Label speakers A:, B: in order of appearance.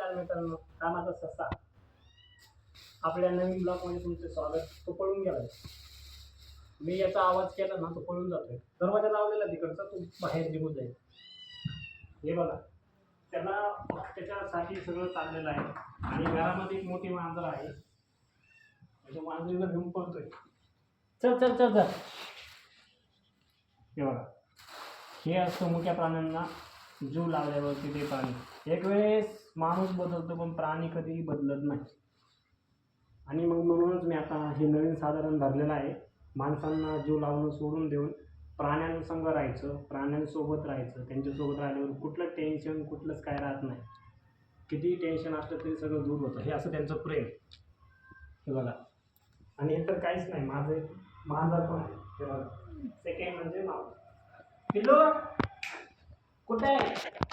A: नमस्कार मित्रांनो, कामाचा ससा आपल्या नवीन ब्लॉगमध्ये तुमचे स्वागत. तो पळून गेलाय. मी याचा आवाज केला ना तो पळून जातोय. दरवाजा लावलेला तिकडचा, तो बाहेर निघून जाईल. हे बघा, त्याला त्याच्यासाठी सगळं चाललेलं आहे. आणि घरामध्ये एक मोठी मांजर आहे. तो मांजरीला घेऊन पळतोय. चल चल चल चल. हे बघा, हे असतं मुक्या प्राण्यांना जीव लावल्यावरती ते प्राणी. एक वेळेस माणूस बदलतो पण प्राणी कधीही बदलत नाही. आणि मग म्हणूनच मी आता हे नवीन साधारण धरलेलं आहे. माणसांना जीव लावणं सोडून देऊन प्राण्यांसंग राहायचं, प्राण्यांसोबत राहायचं. त्यांच्यासोबत राहिल्यावर कुठलं टेन्शन कुठलंच काय राहत नाही. कितीही टेन्शन असलं तरी सगळं दूर होतं. हे असं त्यांचं प्रेम. हे बघा, आणि हे तर काहीच नाही, माझं एक मांजर पण आहे. हे बघा, सेकंड म्हणजे मांजर. पिल्लू कुठे आहे?